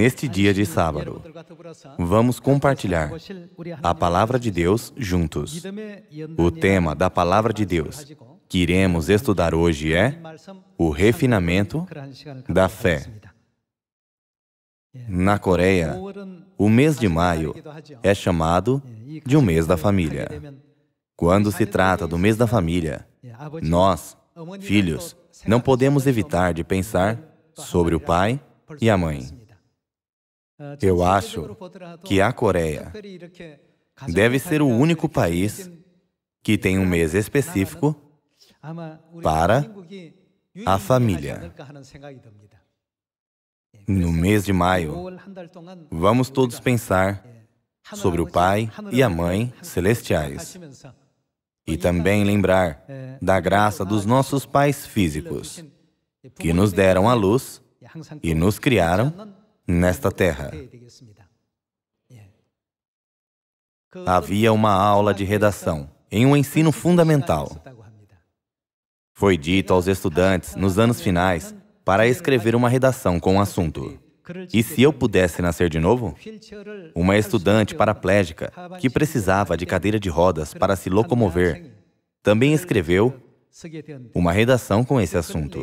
Neste dia de sábado, vamos compartilhar a Palavra de Deus juntos. O tema da Palavra de Deus que iremos estudar hoje é o refinamento da fé. Na Coreia, o mês de maio é chamado de um mês da família. Quando se trata do mês da família, nós, filhos, não podemos evitar de pensar sobre o pai e a mãe. Eu acho que a Coreia deve ser o único país que tem um mês específico para a família. No mês de maio, vamos todos pensar sobre o pai e a mãe celestiais e também lembrar da graça dos nossos pais físicos, que nos deram a luz e nos criaram nesta terra. Havia uma aula de redação em um ensino fundamental. Foi dito aos estudantes, nos anos finais, para escrever uma redação com o assunto: "E se eu pudesse nascer de novo?" Uma estudante paraplégica, que precisava de cadeira de rodas para se locomover, também escreveu uma redação com esse assunto.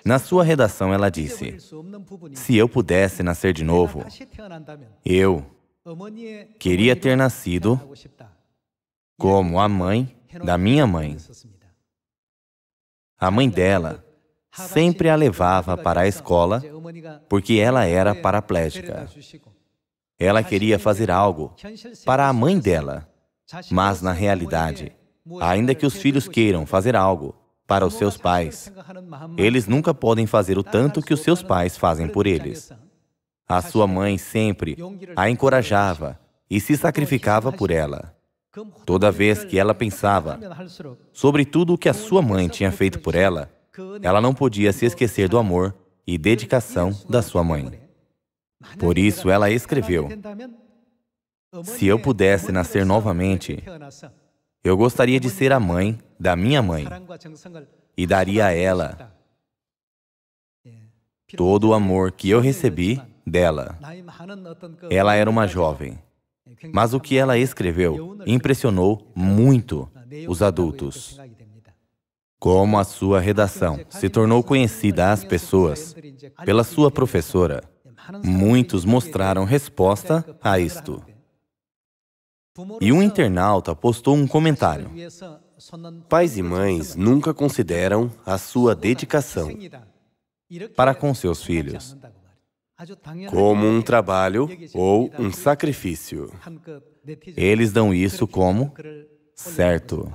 Na sua redação, ela disse: "Se eu pudesse nascer de novo, eu queria ter nascido como a mãe da minha mãe." A mãe dela sempre a levava para a escola porque ela era paraplégica. Ela queria fazer algo para a mãe dela, mas na realidade, ainda que os filhos queiram fazer algo para os seus pais, eles nunca podem fazer o tanto que os seus pais fazem por eles. A sua mãe sempre a encorajava e se sacrificava por ela. Toda vez que ela pensava sobre tudo o que a sua mãe tinha feito por ela, ela não podia se esquecer do amor e dedicação da sua mãe. Por isso, ela escreveu: "Se eu pudesse nascer novamente, eu gostaria de ser a mãe da minha mãe e daria a ela todo o amor que eu recebi dela." Ela era uma jovem, mas o que ela escreveu impressionou muito os adultos. Como a sua redação se tornou conhecida às pessoas pela sua professora, muitos mostraram resposta a isto. E um internauta postou um comentário: "Pais e mães nunca consideram a sua dedicação para com seus filhos como um trabalho ou um sacrifício. Eles dão isso como certo."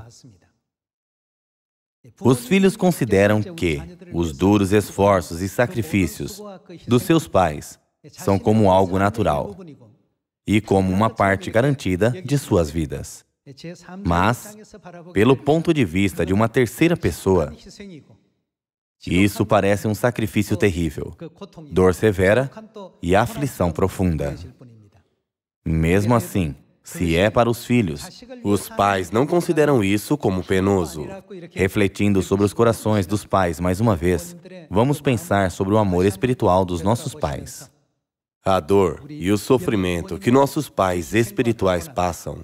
Os filhos consideram que os duros esforços e sacrifícios dos seus pais são como algo natural e como uma parte garantida de suas vidas. Mas, pelo ponto de vista de uma terceira pessoa, isso parece um sacrifício terrível, dor severa e aflição profunda. Mesmo assim, se é para os filhos, os pais não consideram isso como penoso. Refletindo sobre os corações dos pais mais uma vez, vamos pensar sobre o amor espiritual dos nossos pais. A dor e o sofrimento que nossos pais espirituais passam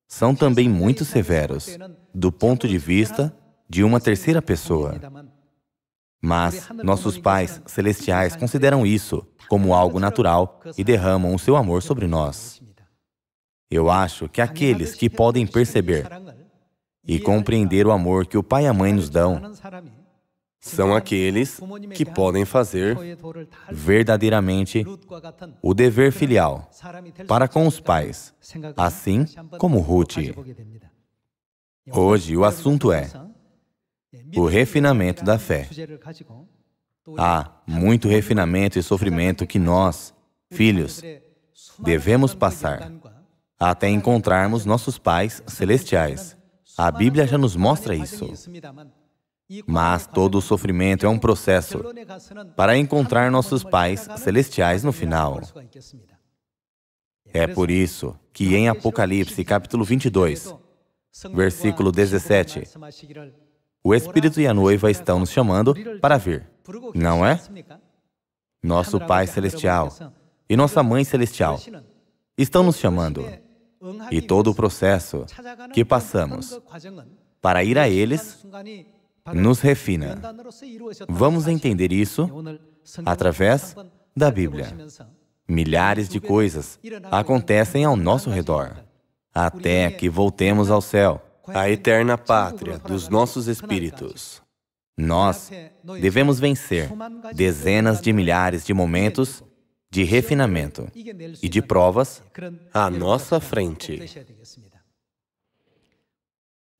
são também muito severos, do ponto de vista de uma terceira pessoa. Mas nossos pais celestiais consideram isso como algo natural e derramam o seu amor sobre nós. Eu acho que aqueles que podem perceber e compreender o amor que o pai e a mãe nos dão são aqueles que podem fazer verdadeiramente o dever filial para com os pais, assim como Ruth. Hoje o assunto é o refinamento da fé. Há muito refinamento e sofrimento que nós, filhos, devemos passar até encontrarmos nossos pais celestiais. A Bíblia já nos mostra isso. Mas todo o sofrimento é um processo para encontrar nossos pais celestiais no final. É por isso que em Apocalipse, capítulo 22, versículo 17, o Espírito e a noiva estão nos chamando para vir, não é? nosso Pai Celestial e nossa Mãe Celestial estão nos chamando. E todo o processo que passamos para ir a eles nos refina. Vamos entender isso através da Bíblia. Milhares de coisas acontecem ao nosso redor, até que voltemos ao céu, a eterna pátria dos nossos espíritos. Nós devemos vencer dezenas de milhares de momentos de refinamento e de provas à nossa frente.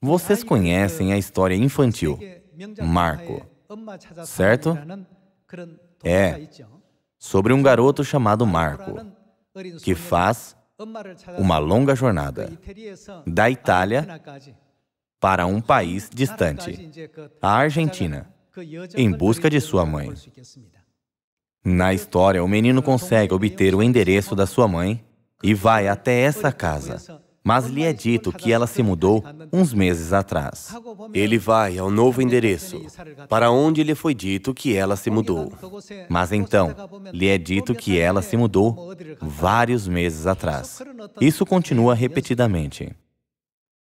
Vocês conhecem a história infantil, Marco, certo? É sobre um garoto chamado Marco, que faz uma longa jornada da Itália para um país distante, a Argentina, em busca de sua mãe. Na história, o menino consegue obter o endereço da sua mãe e vai até essa casa, mas lhe é dito que ela se mudou uns meses atrás. Ele vai ao novo endereço, para onde lhe foi dito que ela se mudou. Mas então, lhe é dito que ela se mudou vários meses atrás. Isso continua repetidamente.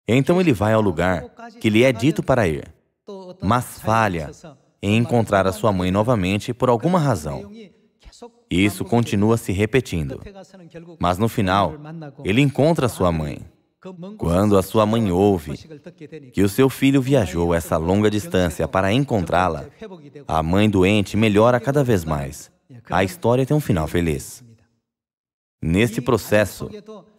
Então ele vai ao lugar que lhe é dito para ir, mas falha em encontrar a sua mãe novamente por alguma razão. Isso continua se repetindo. Mas no final, ele encontra a sua mãe. Quando a sua mãe ouve que o seu filho viajou essa longa distância para encontrá-la, a mãe doente melhora cada vez mais. A história tem um final feliz. Neste processo,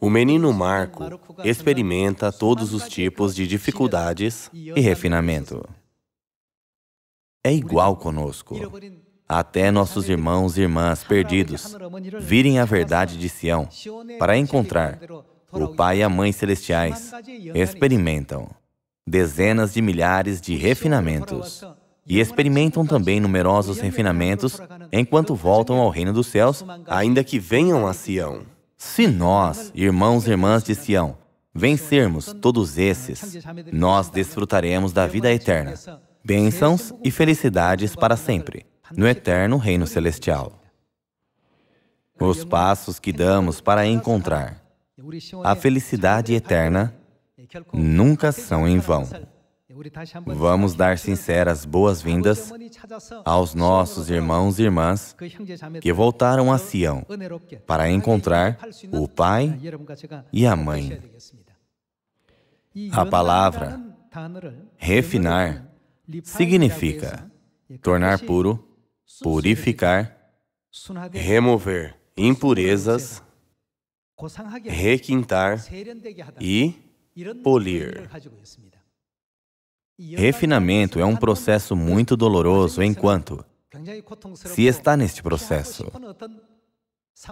o menino Marco experimenta todos os tipos de dificuldades e refinamento. É igual conosco. Até nossos irmãos e irmãs perdidos virem a verdade de Sião para encontrar o Pai e a Mãe Celestiais, experimentam dezenas de milhares de refinamentos e experimentam também numerosos refinamentos enquanto voltam ao reino dos céus, ainda que venham a Sião. Se nós, irmãos e irmãs de Sião, vencermos todos esses, nós desfrutaremos da vida eterna, bênçãos e felicidades para sempre, no eterno reino celestial. Os passos que damos para encontrar a felicidade eterna nunca são em vão. Vamos dar sinceras boas-vindas aos nossos irmãos e irmãs que voltaram a Sião para encontrar o Pai e a Mãe. A palavra refinar significa tornar puro, purificar, remover impurezas, requintar e polir. Refinamento é um processo muito doloroso enquanto se está neste processo.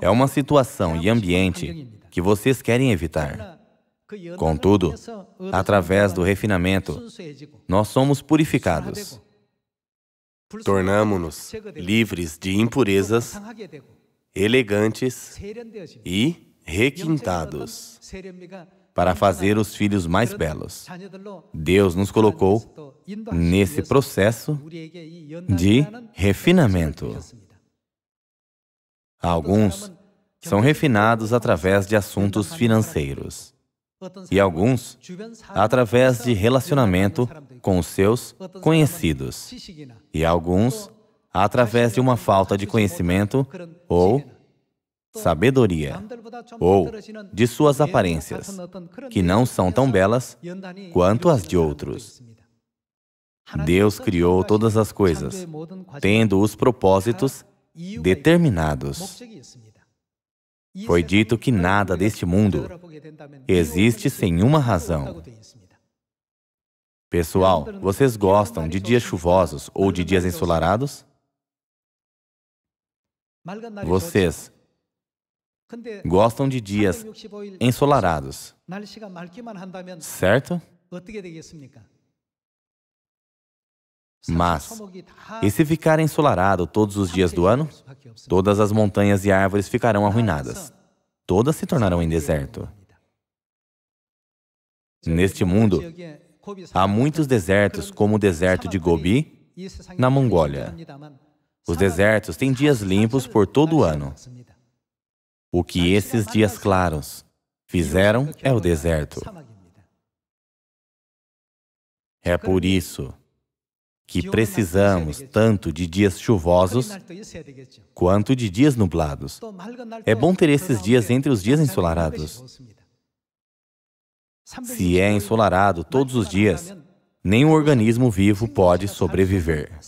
É uma situação e ambiente que vocês querem evitar. Contudo, através do refinamento, nós somos purificados. Tornamo-nos livres de impurezas, elegantes e requintados, para fazer os filhos mais belos. Deus nos colocou nesse processo de refinamento. Alguns são refinados através de assuntos financeiros, e alguns através de relacionamento com os seus conhecidos, e alguns através de uma falta de conhecimento ou sabedoria, ou de suas aparências, que não são tão belas quanto as de outros. Deus criou todas as coisas, tendo os propósitos determinados. Foi dito que nada deste mundo existe sem uma razão. Pessoal, vocês gostam de dias chuvosos ou de dias ensolarados? Vocês gostam de dias ensolarados, certo? Mas, e se ficar ensolarado todos os dias do ano? Todas as montanhas e árvores ficarão arruinadas. Todas se tornarão em deserto. Neste mundo, há muitos desertos, como o deserto de Gobi, na Mongólia. Os desertos têm dias limpos por todo o ano. O que esses dias claros fizeram é o deserto. É por isso que precisamos tanto de dias chuvosos quanto de dias nublados. É bom ter esses dias entre os dias ensolarados. Se é ensolarado todos os dias, nenhum organismo vivo pode sobreviver.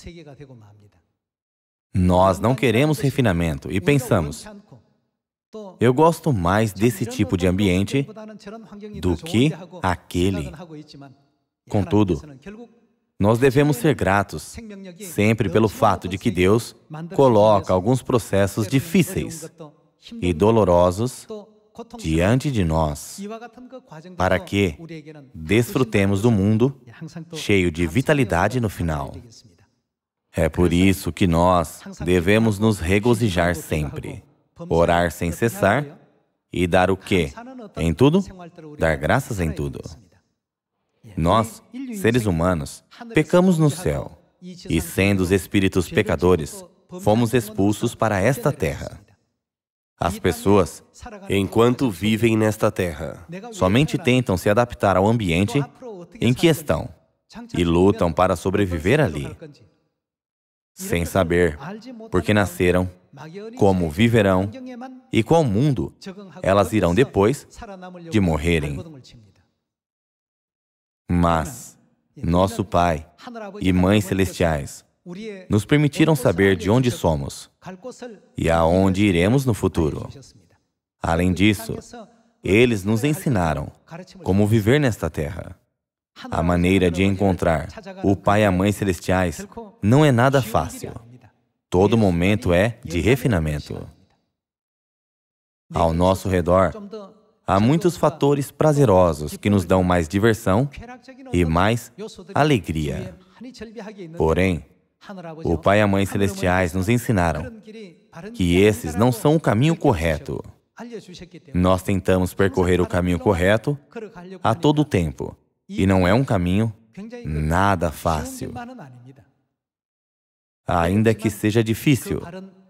Nós não queremos refinamento e pensamos, eu gosto mais desse tipo de ambiente do que aquele. Contudo, nós devemos ser gratos sempre pelo fato de que Deus coloca alguns processos difíceis e dolorosos diante de nós para que desfrutemos do mundo cheio de vitalidade no final. É por isso que nós devemos nos regozijar sempre, orar sem cessar e dar o quê? Em tudo? Dar graças em tudo. Nós, seres humanos, pecamos no céu e, sendo os espíritos pecadores, fomos expulsos para esta terra. As pessoas, enquanto vivem nesta terra, somente tentam se adaptar ao ambiente em que estão e lutam para sobreviver ali, sem saber por que nasceram, como viverão e qual mundo elas irão depois de morrerem. Mas nosso Pai e Mãe Celestiais nos permitiram saber de onde somos e aonde iremos no futuro. Além disso, eles nos ensinaram como viver nesta terra. A maneira de encontrar o Pai e a Mãe Celestiais não é nada fácil. Todo momento é de refinamento. Ao nosso redor, há muitos fatores prazerosos que nos dão mais diversão e mais alegria. Porém, o Pai e a Mãe Celestiais nos ensinaram que esses não são o caminho correto. Nós tentamos percorrer o caminho correto a todo tempo, e não é um caminho nada fácil. Ainda que seja difícil,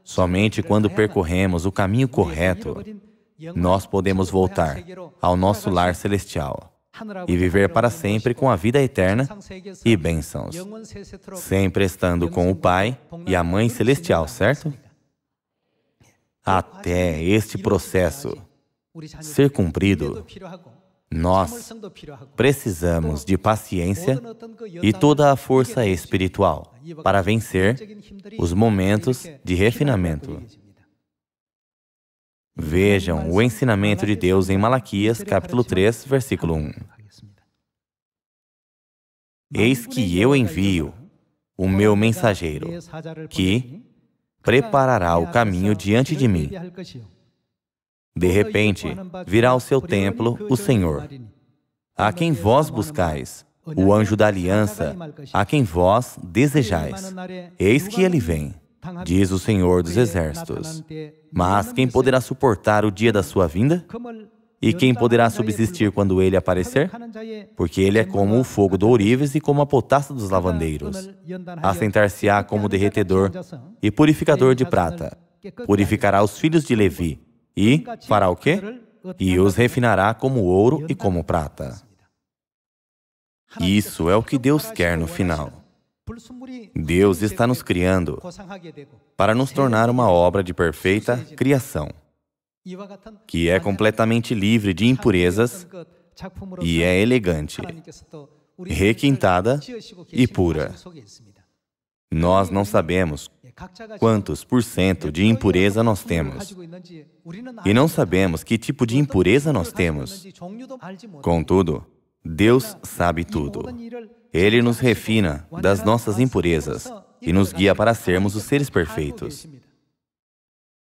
somente quando percorremos o caminho correto, nós podemos voltar ao nosso lar celestial e viver para sempre com a vida eterna e bênçãos, sempre estando com o Pai e a Mãe Celestial, certo? Até este processo ser cumprido, nós precisamos de paciência e toda a força espiritual para vencer os momentos de refinamento. Vejam o ensinamento de Deus em Malaquias, capítulo 3, versículo 1. Eis que eu envio o meu mensageiro, que preparará o caminho diante de mim. De repente, virá ao seu templo o Senhor, a quem vós buscais, o anjo da aliança, a quem vós desejais. Eis que ele vem, diz o Senhor dos Exércitos. Mas quem poderá suportar o dia da sua vinda? E quem poderá subsistir quando ele aparecer? Porque ele é como o fogo do ourives e como a potassa dos lavandeiros. Assentar-se-á como derretedor e purificador de prata. Purificará os filhos de Levi. E fará o quê? E os refinará como ouro e como prata. Isso é o que Deus quer no final. Deus está nos criando para nos tornar uma obra de perfeita criação, que é completamente livre de impurezas e é elegante, requintada e pura. Nós não sabemos quantos % de impureza nós temos. E não sabemos que tipo de impureza nós temos. Contudo, Deus sabe tudo. Ele nos refina das nossas impurezas e nos guia para sermos os seres perfeitos.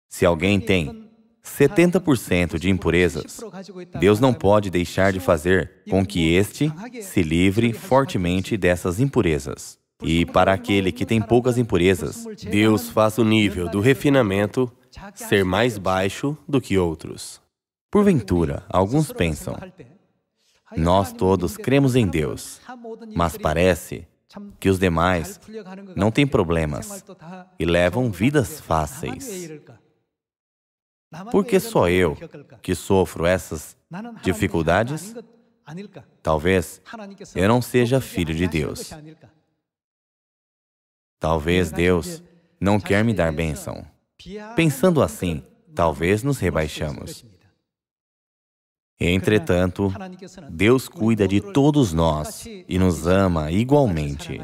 Se alguém tem 70% de impurezas, Deus não pode deixar de fazer com que este se livre fortemente dessas impurezas. E para aquele que tem poucas impurezas, Deus faz o nível do refinamento ser mais baixo do que outros. Porventura, alguns pensam, nós todos cremos em Deus, mas parece que os demais não têm problemas e levam vidas fáceis? Por que só eu que sofro essas dificuldades? Talvez eu não seja filho de Deus. Talvez Deus não quer me dar bênção. Pensando assim, talvez nos rebaixamos. Entretanto, Deus cuida de todos nós e nos ama igualmente.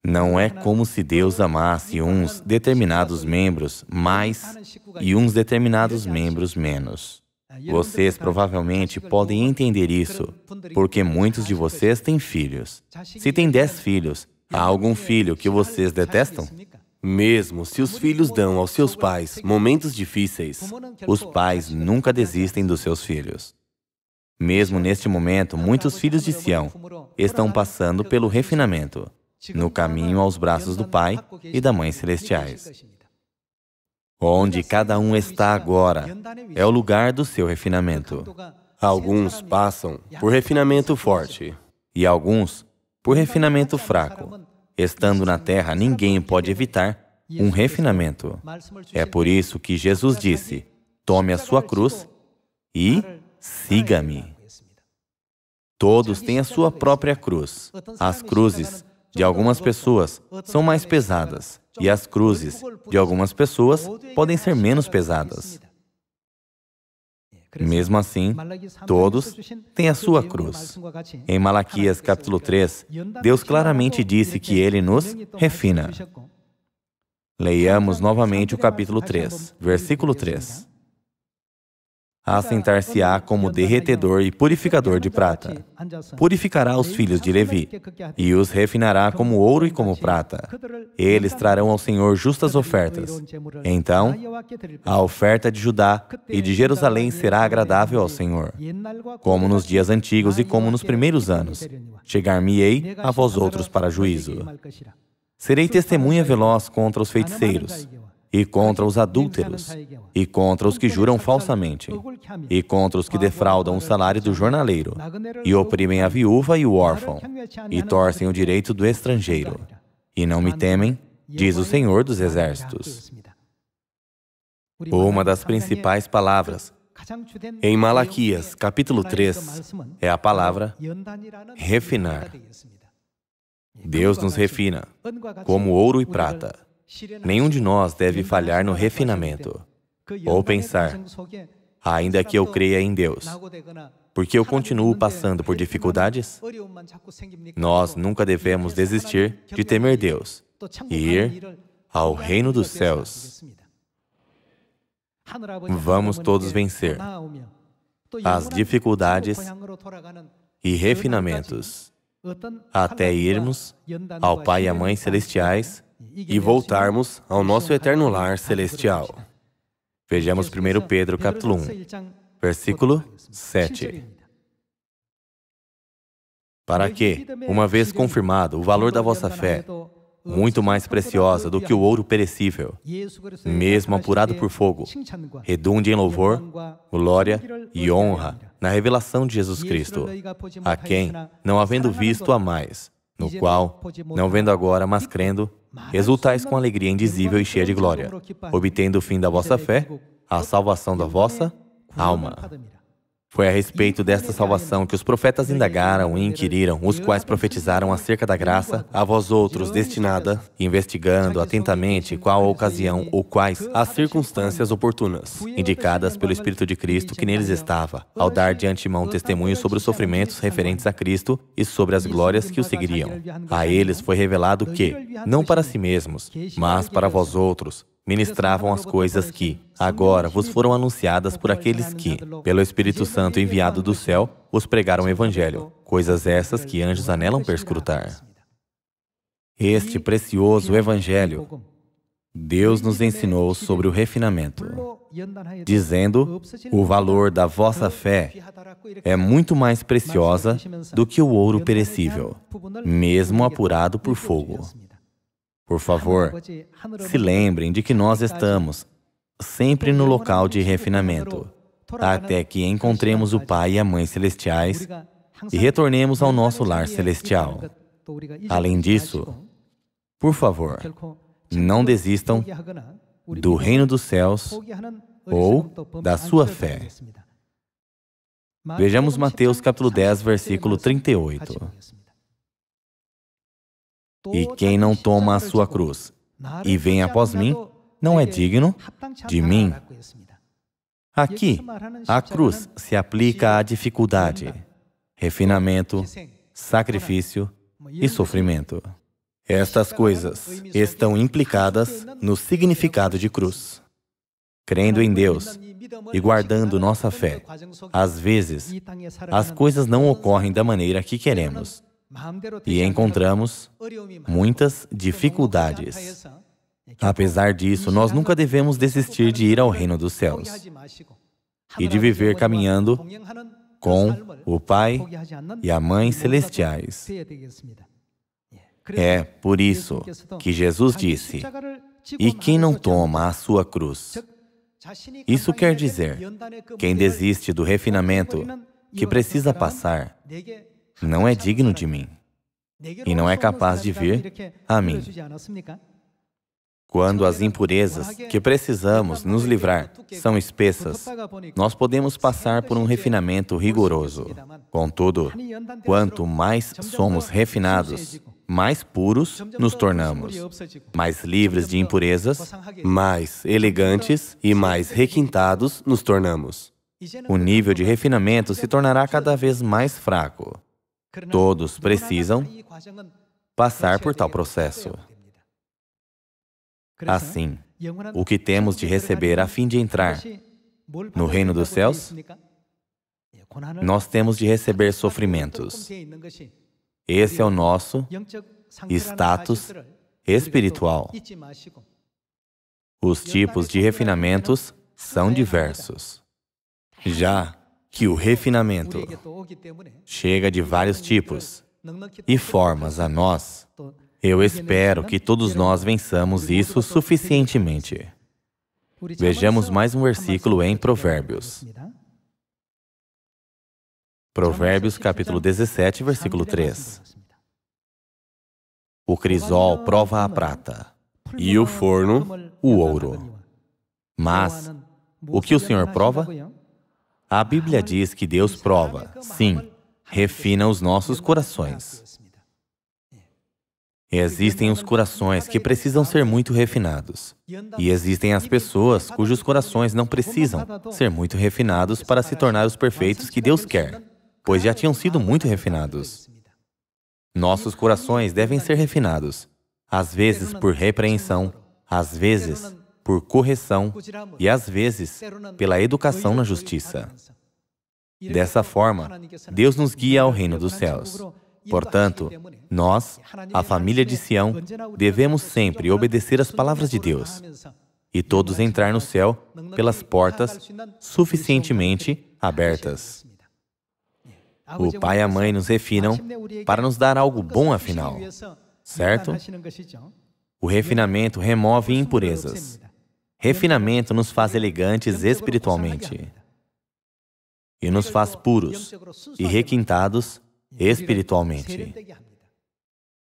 Não é como se Deus amasse uns determinados membros mais e uns determinados membros menos. Vocês provavelmente podem entender isso, porque muitos de vocês têm filhos. Se tem 10 filhos, há algum filho que vocês detestam? Mesmo se os filhos dão aos seus pais momentos difíceis, Os pais nunca desistem dos seus filhos. Mesmo neste momento, muitos filhos de Sião estão passando pelo refinamento, no caminho aos braços do Pai e da Mãe Celestiais. Onde cada um está agora é o lugar do seu refinamento. alguns passam por refinamento forte. E alguns por refinamento fraco. Estando na terra, ninguém pode evitar um refinamento. É por isso que Jesus disse: tome a sua cruz e siga-me. Todos têm a sua própria cruz. As cruzes de algumas pessoas são mais pesadas, e as cruzes de algumas pessoas podem ser menos pesadas. Mesmo assim, todos têm a sua cruz. Em Malaquias capítulo 3, Deus claramente disse que Ele nos refina. Leiamos novamente o capítulo 3, versículo 3. Assentar-se-á como derretedor e purificador de prata. Purificará os filhos de Levi, e os refinará como ouro e como prata. Eles trarão ao Senhor justas ofertas. Então, a oferta de Judá e de Jerusalém será agradável ao Senhor, como nos dias antigos e como nos primeiros anos. Chegar-me-ei a vós outros para juízo. Serei testemunha veloz contra os feiticeiros, e contra os adúlteros, e contra os que juram falsamente, e contra os que defraudam o salário do jornaleiro, e oprimem a viúva e o órfão, e torcem o direito do estrangeiro. E não me temem, diz o Senhor dos Exércitos. Uma das principais palavras em Malaquias, capítulo 3, é a palavra refinar. Deus nos refina, como ouro e prata. Nenhum de nós deve falhar no refinamento, ou pensar, ainda que eu creia em Deus, porque eu continuo passando por dificuldades. Nós nunca devemos desistir de temer Deus e ir ao reino dos céus. Vamos todos vencer as dificuldades e refinamentos, até irmos ao Pai e à Mãe Celestiais E voltarmos ao nosso eterno lar celestial. Vejamos 1 Pedro capítulo 1, versículo 7. Para que, uma vez confirmado o valor da vossa fé, muito mais preciosa do que o ouro perecível, mesmo apurado por fogo, redunde em louvor, glória e honra na revelação de Jesus Cristo, a quem, não havendo visto, amais, no qual, não vendo agora, mas crendo, exultais com alegria indizível e cheia de glória, obtendo o fim da vossa fé, a salvação da vossa alma. Foi a respeito desta salvação que os profetas indagaram e inquiriram, os quais profetizaram acerca da graça a vós outros destinada, investigando atentamente qual a ocasião ou quais as circunstâncias oportunas, indicadas pelo Espírito de Cristo que neles estava, ao dar de antemão testemunho sobre os sofrimentos referentes a Cristo e sobre as glórias que o seguiriam. A eles foi revelado que, não para si mesmos, mas para vós outros, ministravam as coisas que, agora, vos foram anunciadas por aqueles que, pelo Espírito Santo enviado do céu, vos pregaram o Evangelho, coisas essas que anjos anelam perscrutar. Este precioso Evangelho, Deus nos ensinou sobre o refinamento, dizendo: o valor da vossa fé é muito mais preciosa do que o ouro perecível, mesmo apurado por fogo. Por favor, se lembrem de que nós estamos sempre no local de refinamento, até que encontremos o Pai e a Mãe Celestiais e retornemos ao nosso lar celestial. Além disso, por favor, não desistam do reino dos céus ou da sua fé. Vejamos Mateus capítulo 10, versículo 38. E quem não toma a sua cruz e vem após mim, não é digno de mim. Aqui, a cruz se aplica à dificuldade, refinamento, sacrifício e sofrimento. Estas coisas estão implicadas no significado de cruz. Crendo em Deus e guardando nossa fé, às vezes, as coisas não ocorrem da maneira que queremos e encontramos muitas dificuldades. Apesar disso, nós nunca devemos desistir de ir ao reino dos céus e de viver caminhando com o Pai e a Mãe celestiais. É por isso que Jesus disse, e quem não toma a sua cruz? Isso quer dizer, quem desiste do refinamento que precisa passar, não é digno de mim e não é capaz de vir a mim. Quando as impurezas que precisamos nos livrar são espessas, nós podemos passar por um refinamento rigoroso. Contudo, quanto mais somos refinados, mais puros nos tornamos, mais livres de impurezas, mais elegantes e mais requintados nos tornamos. O nível de refinamento se tornará cada vez mais fraco. Todos precisam passar por tal processo. Assim, o que temos de receber a fim de entrar no reino dos céus? Nós temos de receber sofrimentos. Esse é o nosso status espiritual. Os tipos de refinamentos são diversos. Já que o refinamento chega de vários tipos e formas a nós, eu espero que todos nós vençamos isso suficientemente. Vejamos mais um versículo em Provérbios. Provérbios capítulo 17, versículo 3. O crisol prova a prata, e o forno o ouro. Mas o que o Senhor prova? A Bíblia diz que Deus prova, sim, refina os nossos corações. Existem os corações que precisam ser muito refinados. E existem as pessoas cujos corações não precisam ser muito refinados para se tornar os perfeitos que Deus quer, pois já tinham sido muito refinados. Nossos corações devem ser refinados, às vezes por repreensão, às vezes por correção e às vezes pela educação na justiça. Dessa forma, Deus nos guia ao reino dos céus. Portanto, nós, a família de Sião, devemos sempre obedecer às palavras de Deus e todos entrar no céu pelas portas suficientemente abertas. O pai e a mãe nos refinam para nos dar algo bom afinal, certo? O refinamento remove impurezas. Refinamento nos faz elegantes espiritualmente e nos faz puros e requintados espiritualmente.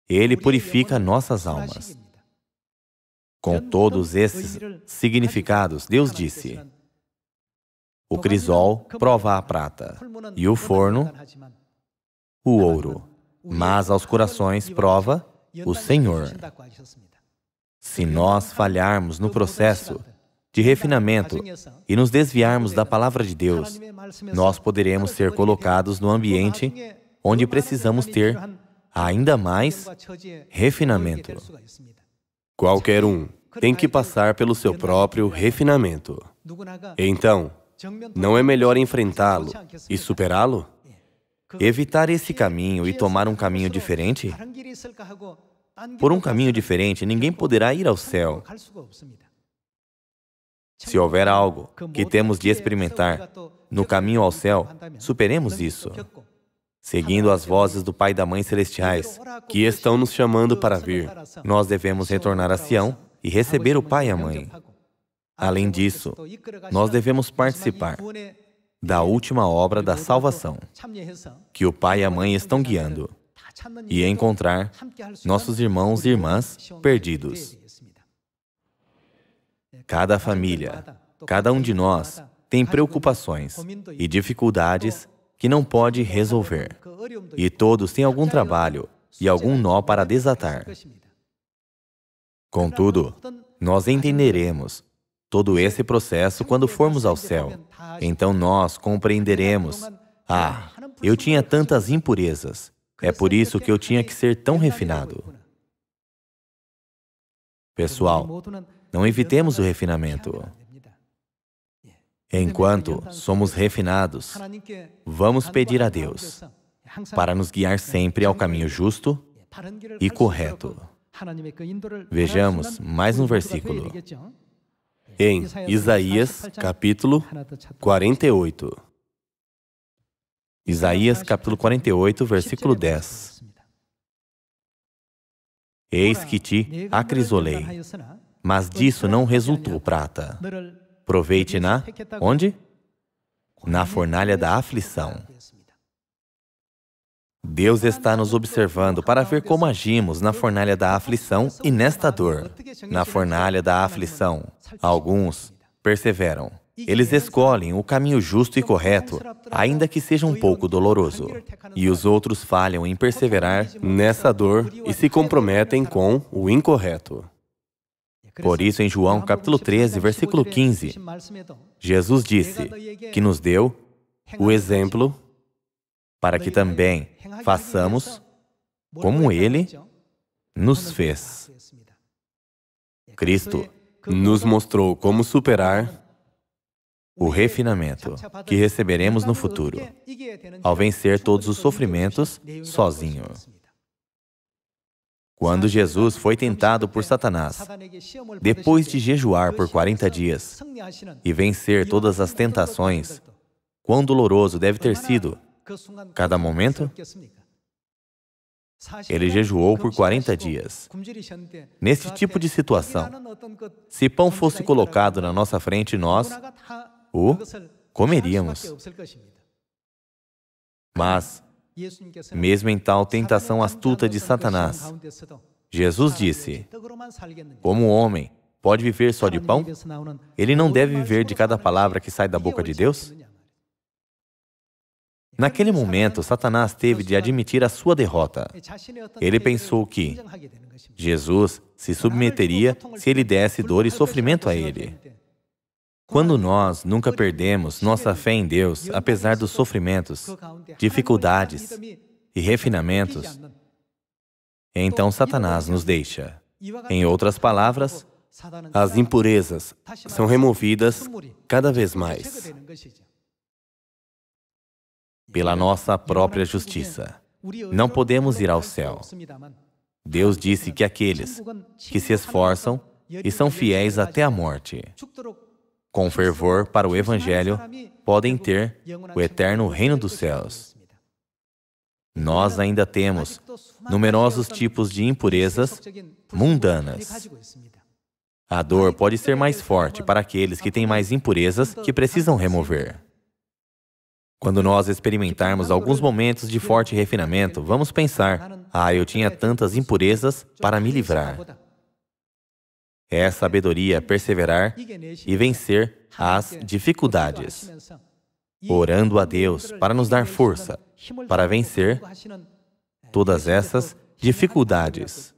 Ele purifica nossas almas. Com todos esses significados, Deus disse, o crisol prova a prata, e o forno o ouro, mas aos corações prova o Senhor. Se nós falharmos no processo de refinamento e nos desviarmos da palavra de Deus, nós poderemos ser colocados no ambiente onde precisamos ter ainda mais refinamento. Qualquer um tem que passar pelo seu próprio refinamento. Então, não é melhor enfrentá-lo e superá-lo? Evitar esse caminho e tomar um caminho diferente? Por um caminho diferente, ninguém poderá ir ao céu. Se houver algo que temos de experimentar no caminho ao céu, superemos isso, seguindo as vozes do Pai e da Mãe celestiais, que estão nos chamando para vir. Nós devemos retornar a Sião e receber o Pai e a Mãe. Além disso, nós devemos participar da última obra da salvação, que o Pai e a Mãe estão guiando. e encontrar nossos irmãos e irmãs perdidos. Cada família, cada um de nós tem preocupações e dificuldades que não pode resolver. E todos têm algum trabalho e algum nó para desatar. Contudo, nós entenderemos todo esse processo quando formos ao céu. Então nós compreenderemos: ah, eu tinha tantas impurezas, é por isso que eu tinha que ser tão refinado. Pessoal, não evitemos o refinamento. Enquanto somos refinados, vamos pedir a Deus para nos guiar sempre ao caminho justo e correto. Vejamos mais um versículo. Em Isaías, capítulo 48. Isaías, capítulo 48, versículo 10. Eis que te acrisolei, mas disso não resultou prata. Provei-te na... onde? Na fornalha da aflição. Deus está nos observando para ver como agimos na fornalha da aflição e nesta dor. Na fornalha da aflição, alguns perseveram. Eles escolhem o caminho justo e correto, ainda que seja um pouco doloroso. E os outros falham em perseverar Nessa dor e se comprometem com o incorreto. Por isso, em João capítulo 13, versículo 15, Jesus disse que nos deu O exemplo para que também façamos como Ele nos fez. Cristo nos mostrou como superar o refinamento que receberemos no futuro, ao vencer todos os sofrimentos sozinho. Quando Jesus foi tentado por Satanás, depois de jejuar por 40 dias e vencer todas as tentações, quão doloroso deve ter sido cada momento? Ele jejuou por 40 dias. Nesse tipo de situação, se pão fosse colocado na nossa frente, nós o comeríamos. Mas, mesmo em tal tentação astuta de Satanás, Jesus disse: como o homem pode viver só de pão, ele não deve viver de cada palavra que sai da boca de Deus? Naquele momento, Satanás teve de admitir a sua derrota. Ele pensou que Jesus se submeteria se ele desse dor e sofrimento a ele. Quando nós nunca perdemos nossa fé em Deus, apesar dos sofrimentos, dificuldades e refinamentos, então Satanás nos deixa. Em outras palavras, as impurezas são removidas cada vez mais pela nossa própria justiça. Não podemos ir ao céu. Deus disse que aqueles que se esforçam e são fiéis até a morte, com fervor para o Evangelho, podem ter o eterno reino dos céus. Nós ainda temos numerosos tipos de impurezas mundanas. A dor pode ser mais forte para aqueles que têm mais impurezas que precisam remover. Quando nós experimentarmos alguns momentos de forte refinamento, vamos pensar: ah, eu tinha tantas impurezas para me livrar. É sabedoria perseverar e vencer as dificuldades, orando a Deus para nos dar força para vencer todas essas dificuldades.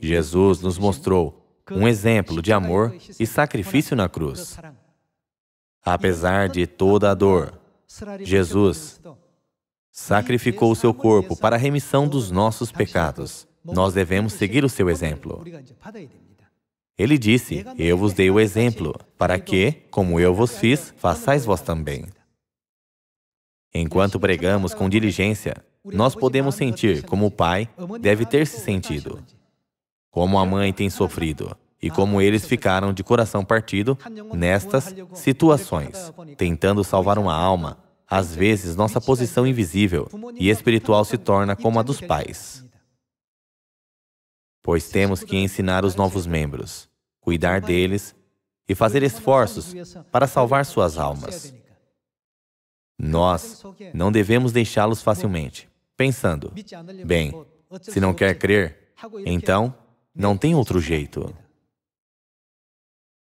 Jesus nos mostrou um exemplo de amor e sacrifício na cruz. Apesar de toda a dor, Jesus sacrificou o seu corpo para a remissão dos nossos pecados. Nós devemos seguir o seu exemplo. Ele disse: eu vos dei o exemplo, para que, como eu vos fiz, façais vós também. Enquanto pregamos com diligência, nós podemos sentir como o Pai deve ter se sentido, como a mãe tem sofrido, e como eles ficaram de coração partido nestas situações, tentando salvar uma alma. Às vezes, nossa posição invisível e espiritual se torna como a dos pais. Pois temos que ensinar os novos membros, cuidar deles e fazer esforços para salvar suas almas. Nós não devemos deixá-los facilmente. pensando, bem, se não quer crer, então não tem outro jeito.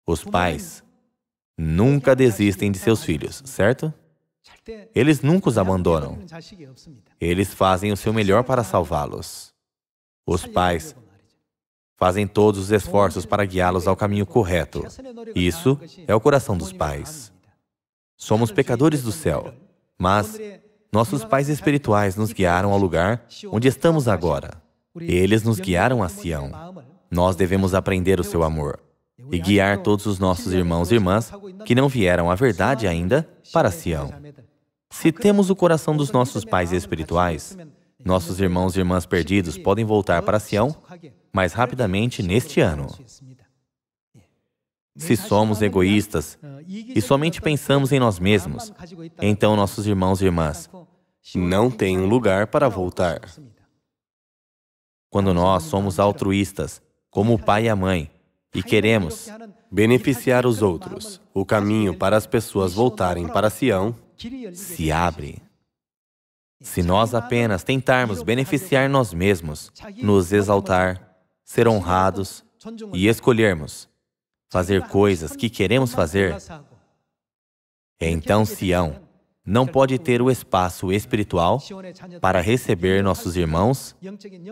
Os pais nunca desistem de seus filhos, certo? Eles nunca os abandonam. Eles fazem o seu melhor para salvá-los. Os pais fazem todos os esforços para guiá-los ao caminho correto. Isso é o coração dos pais. Somos pecadores do céu, mas nossos pais espirituais nos guiaram ao lugar onde estamos agora. Eles nos guiaram a Sião. Nós devemos aprender o seu amor e guiar todos os nossos irmãos e irmãs que não vieram à verdade ainda para Sião. Se temos o coração dos nossos pais espirituais, nossos irmãos e irmãs perdidos podem voltar para Sião mais rapidamente neste ano. Se somos egoístas e somente pensamos em nós mesmos, então nossos irmãos e irmãs não têm um lugar para voltar. Quando nós somos altruístas, como o pai e a mãe, e queremos beneficiar os outros, o caminho para as pessoas voltarem para Sião se abre. Se nós apenas tentarmos beneficiar nós mesmos, nos exaltar, ser honrados e escolhermos fazer coisas que queremos fazer, então Sião não pode ter o espaço espiritual para receber nossos irmãos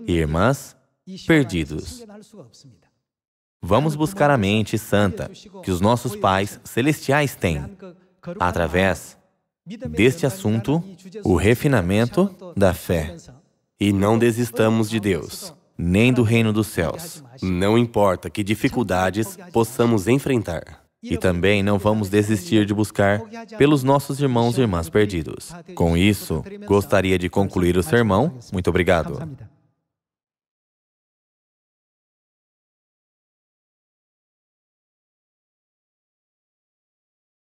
e irmãs perdidos. Vamos buscar a mente santa que os nossos pais celestiais têm, através deste assunto, o refinamento da fé. E não desistamos de Deus, Nem do reino dos céus. não importa que dificuldades possamos enfrentar. E também não vamos desistir de buscar pelos nossos irmãos e irmãs perdidos. Com isso, gostaria de concluir o sermão. Muito obrigado.